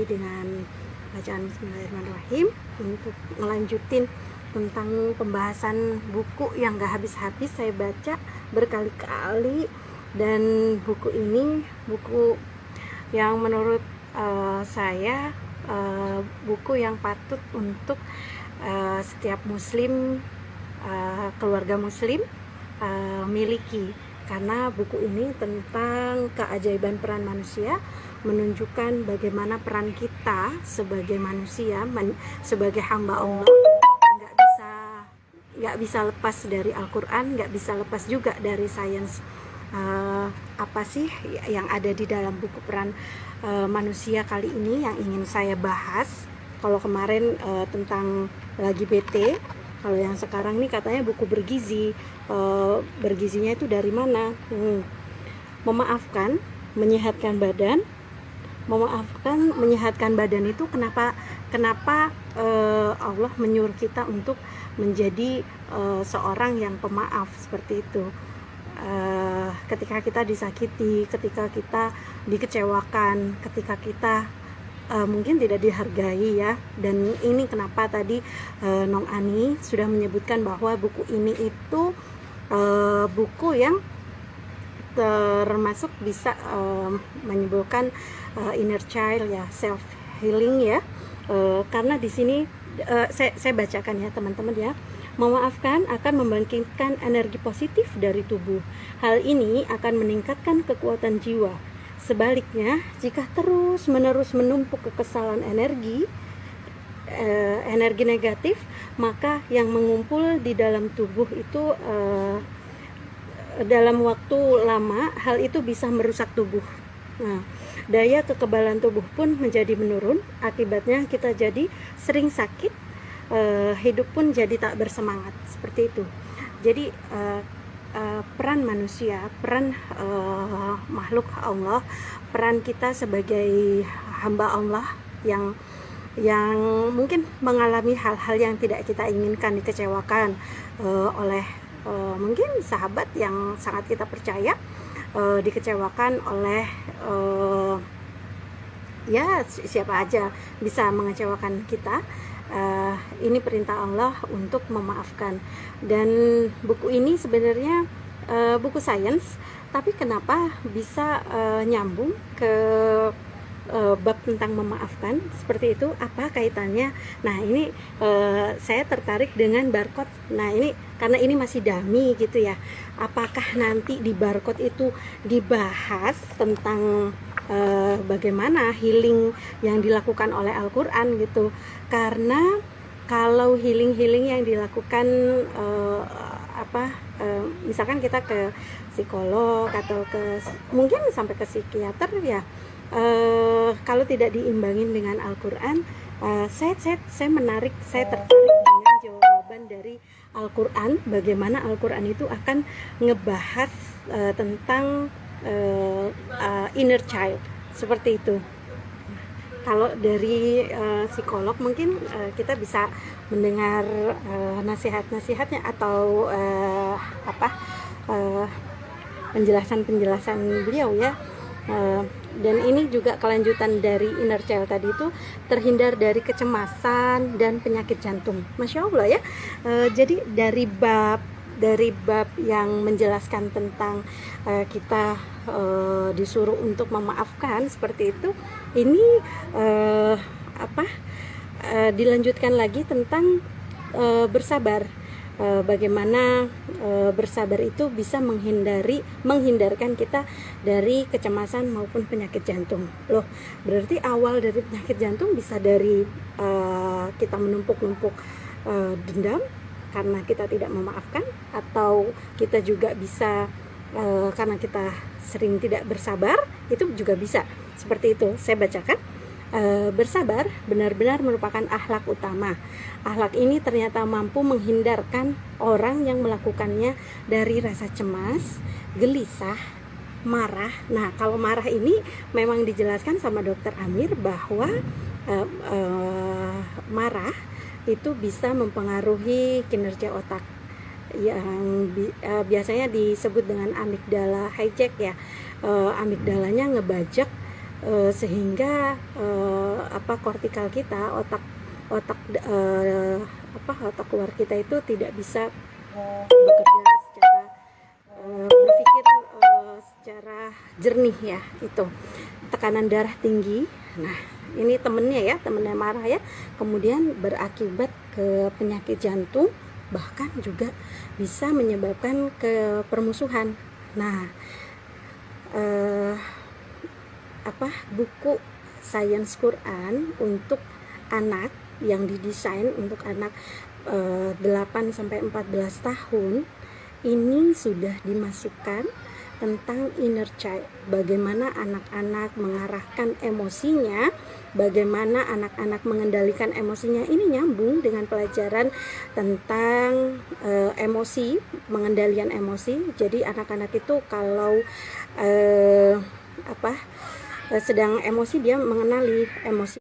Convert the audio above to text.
lagi dengan bacaan Bismillahirrahmanirrahim untuk melanjutin tentang pembahasan buku yang gak habis-habis saya baca berkali-kali. Dan buku ini buku yang menurut saya buku yang patut untuk setiap muslim, keluarga muslim miliki, karena buku ini tentang keajaiban peran manusia, menunjukkan bagaimana peran kita sebagai manusia, sebagai hamba Allah nggak bisa lepas dari Al-Quran, nggak bisa lepas juga dari sains. Apa sih yang ada di dalam buku peran manusia kali ini yang ingin saya bahas. Kalau kemarin tentang lagi BT, kalau yang sekarang nih katanya buku bergizi. Bergizinya itu dari mana? Memaafkan, menyehatkan badan. Memaafkan, menyehatkan badan itu kenapa Allah menyuruh kita untuk menjadi seorang yang pemaaf seperti itu. Ketika kita disakiti, ketika kita dikecewakan, ketika kita mungkin tidak dihargai ya. Dan ini kenapa tadi Nong Ani sudah menyebutkan bahwa buku ini itu buku yang termasuk bisa menimbulkan inner child ya, self healing ya. Karena di sini saya bacakan ya teman-teman ya. Memaafkan akan membangkitkan energi positif dari tubuh. Hal ini akan meningkatkan kekuatan jiwa. Sebaliknya, jika terus-menerus menumpuk kekesalan energi negatif, maka yang mengumpul di dalam tubuh itu dalam waktu lama, hal itu bisa merusak tubuh. Nah, daya kekebalan tubuh pun menjadi menurun. Akibatnya kita jadi sering sakit, hidup pun jadi tak bersemangat, seperti itu. Jadi peran manusia, peran makhluk Allah, peran kita sebagai hamba Allah yang mungkin mengalami hal-hal yang tidak kita inginkan, dikecewakan oleh mungkin sahabat yang sangat kita percaya, dikecewakan oleh ya siapa aja bisa mengecewakan kita. Ini perintah Allah untuk memaafkan. Dan buku ini sebenarnya buku sains, tapi kenapa bisa nyambung ke bab tentang memaafkan seperti itu? Apa kaitannya? Nah ini saya tertarik dengan barcode. Nah ini karena ini masih dummy gitu ya, apakah nanti di barcode itu dibahas tentang bagaimana healing yang dilakukan oleh Al-Quran gitu. Karena kalau healing yang dilakukan misalkan kita ke psikolog atau mungkin sampai ke psikiater ya, kalau tidak diimbangin dengan Al-Quran, saya tertarik dengan jawaban dari Al-Quran, bagaimana Al-Quran itu akan ngebahas tentang inner child, seperti itu. Kalau dari psikolog mungkin kita bisa mendengar nasihat-nasihatnya atau penjelasan beliau ya. Dan ini juga kelanjutan dari inner child tadi itu, terhindar dari kecemasan dan penyakit jantung. Masya Allah ya. Jadi dari bab yang menjelaskan tentang kita disuruh untuk memaafkan seperti itu, ini dilanjutkan lagi tentang bersabar. Bagaimana bersabar itu bisa menghindarkan kita dari kecemasan maupun penyakit jantung. Loh, berarti awal dari penyakit jantung bisa dari kita menumpuk-numpuk dendam karena kita tidak memaafkan, atau kita juga bisa karena kita sering tidak bersabar, itu juga bisa. Seperti itu saya bacakan. Bersabar benar-benar merupakan akhlak utama. Akhlak ini ternyata mampu menghindarkan orang yang melakukannya dari rasa cemas, gelisah, marah. Nah, kalau marah ini memang dijelaskan sama Dokter Amir bahwa marah itu bisa mempengaruhi kinerja otak yang biasanya disebut dengan amigdala hijack ya. Amigdalanya ngebajak sehingga kortikal kita, otak luar kita itu tidak bisa bekerja secara berpikir secara jernih ya. Itu tekanan darah tinggi. Nah, ini temennya marah ya, kemudian berakibat ke penyakit jantung, bahkan juga bisa menyebabkan ke permusuhan. Nah, buku Sains Quran untuk anak yang didesain untuk anak 8 sampai 14 tahun ini sudah dimasukkan tentang inner child, bagaimana anak-anak mengarahkan emosinya, bagaimana anak-anak mengendalikan emosinya. Ini nyambung dengan pelajaran tentang emosi, pengendalian emosi. Jadi anak-anak itu kalau sedang emosi, dia mengenali emosi.